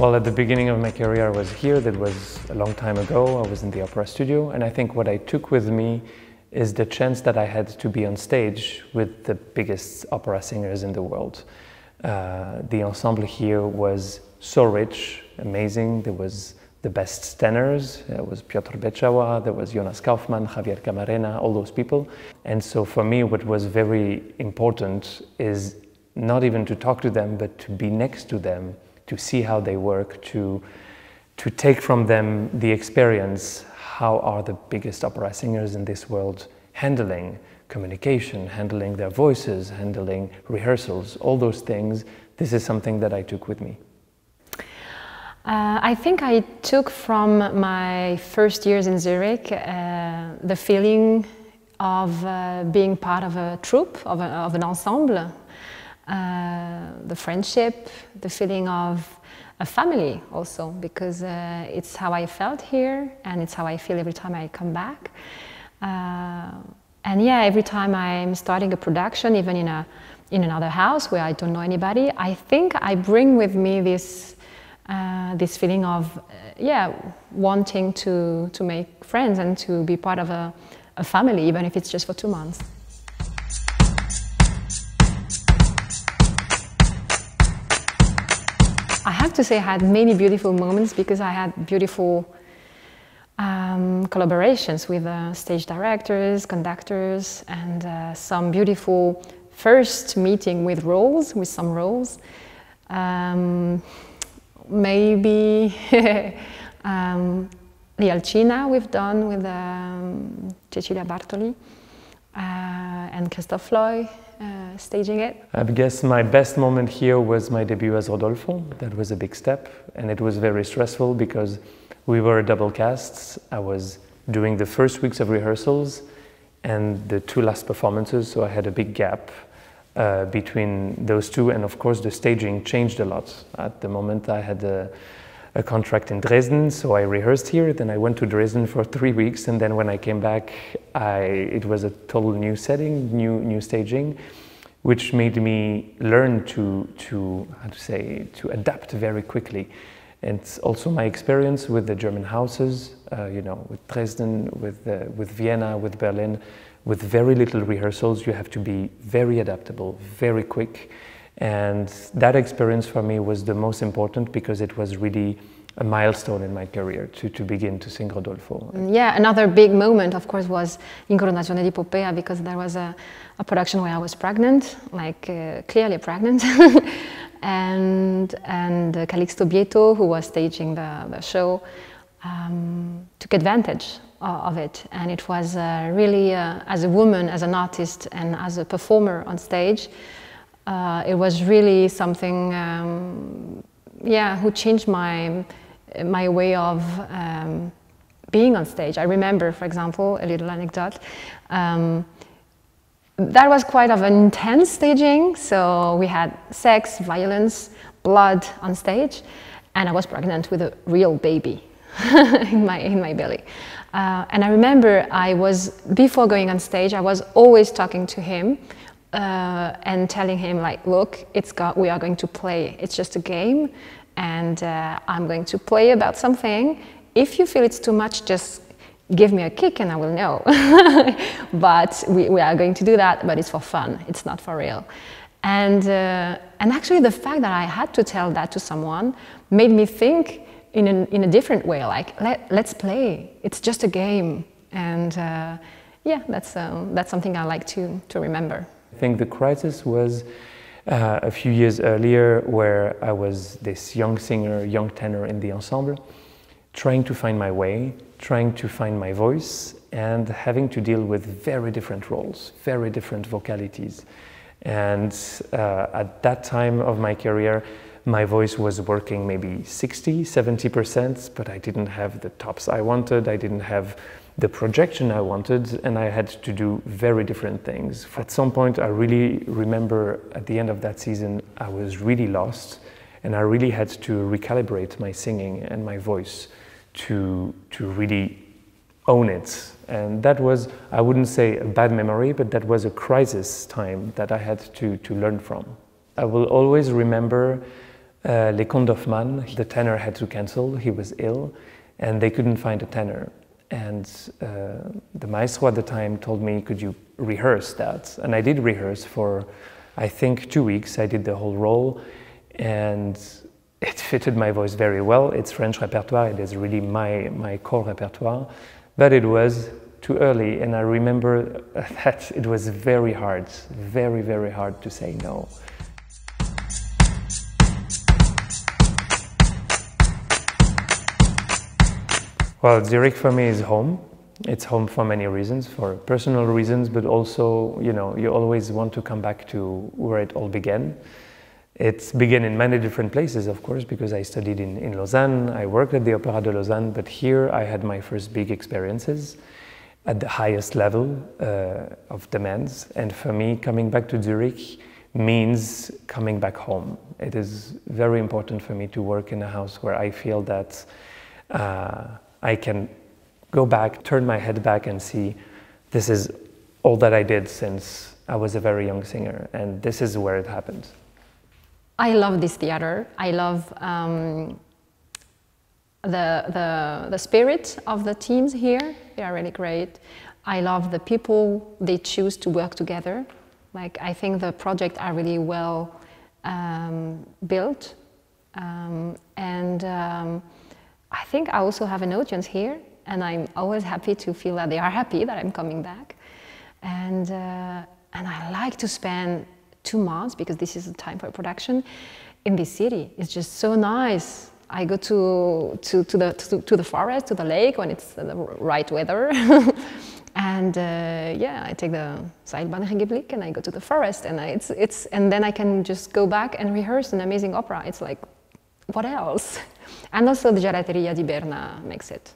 Well, at the beginning of my career, I was here. That was a long time ago. I was in the opera studio, and I think what I took with me is the chance that I had to be on stage with the biggest opera singers in the world. The ensemble here was so rich, amazing. There was the best tenors. There was Piotr Beczawa, there was Jonas Kaufmann, Javier Camarena, all those people. And so for me, what was very important is not even to talk to them, but to be next to them, to see how they work, to take from them the experience. How are the biggest opera singers in this world handling communication, handling their voices, handling rehearsals, all those things. This is something that I took with me. I think I took from my first years in Zurich the feeling of being part of a troupe, of an ensemble, the friendship, the feeling of a family also, because it's how I felt here and it's how I feel every time I come back. And yeah, every time I'm starting a production, even in another house where I don't know anybody, I think I bring with me this this feeling of wanting to make friends and to be part of a family, even if it's just for 2 months. I have to say I had many beautiful moments because I had beautiful collaborations with stage directors, conductors, and some beautiful first meeting with some roles. Maybe Lialcina we've done with Cecilia Bartoli and Christoph Floy staging it. I guess my best moment here was my debut as Rodolfo. That was a big step, and it was very stressful because we were a double cast. I was doing the first weeks of rehearsals and the 2 last performances, so I had a big gap between those 2, and of course the staging changed a lot. At the moment I had a contract in Dresden, so I rehearsed here, then I went to Dresden for 3 weeks, and then when I came back it was a total new setting, new staging, which made me learn to adapt very quickly. And it's also my experience with the German houses, with Dresden, with Vienna, with Berlin. With very little rehearsals, you have to be very adaptable, very quick. And that experience for me was the most important because it was really a milestone in my career to begin to sing Rodolfo. Yeah, another big moment, of course, was Incoronazione di Poppea, because there was a production where I was pregnant, clearly pregnant. and Calixto Bieto, who was staging the show, took advantage of it, and it was really, as a woman, as an artist, and as a performer on stage, it was really something, who changed my way of being on stage. I remember, for example, a little anecdote. That was quite of an intense staging, so we had sex, violence, blood on stage, and I was pregnant with a real baby in my belly. And I remember before going on stage, I was always talking to him and telling him, look, we are going to play. It's just a game, and I'm going to play about something. If you feel it's too much, just give me a kick and I will know. But we are going to do that, but it's for fun. It's not for real. And actually the fact that I had to tell that to someone made me think in a different way, let's play. It's just a game. And that's something I like to remember. I think the crisis was a few years earlier, where I was this young singer, young tenor in the ensemble, trying to find my way, trying to find my voice, and having to deal with very different roles, very different vocalities. And at that time of my career, my voice was working maybe 60, 70%, but I didn't have the tops I wanted, I didn't have the projection I wanted, and I had to do very different things. At some point, I really remember at the end of that season, I was really lost, and I really had to recalibrate my singing and my voice to really own it. And that was, I wouldn't say a bad memory, but that was a crisis time that I had to learn from. I will always remember Les Contes d'Hoffmann, the tenor had to cancel, he was ill, and they couldn't find a tenor. And the maestro at the time told me, could you rehearse that? And I did rehearse for, I think, 2 weeks. I did the whole role, and it fitted my voice very well. It's French repertoire, it is really my core repertoire, but it was too early, and I remember that it was very hard, very, very hard to say no. Well, Zurich for me is home. It's home for many reasons, for personal reasons, but also, you know, you always want to come back to where it all began. It began in many different places, of course, because I studied in Lausanne, I worked at the Opéra de Lausanne, but here I had my first big experiences at the highest level of demands. And for me, coming back to Zurich means coming back home. It is very important for me to work in a house where I feel that I can go back, turn my head back and see this is all that I did since I was a very young singer, and this is where it happened. I love this theater. I love the spirit of the teams here. They are really great. I love the people they choose to work together. Like, I think the projects are really well built, I think I also have an audience here, and I'm always happy to feel that they are happy that I'm coming back. And I like to spend 2 months, because this is the time for production, in this city. It's just so nice. I go to the forest, to the lake when it's the right weather. And yeah, I take the Seilbahn Rückblick and I go to the forest, and and then I can just go back and rehearse an amazing opera. It's like, what else? And also the gelateria di Berna makes it.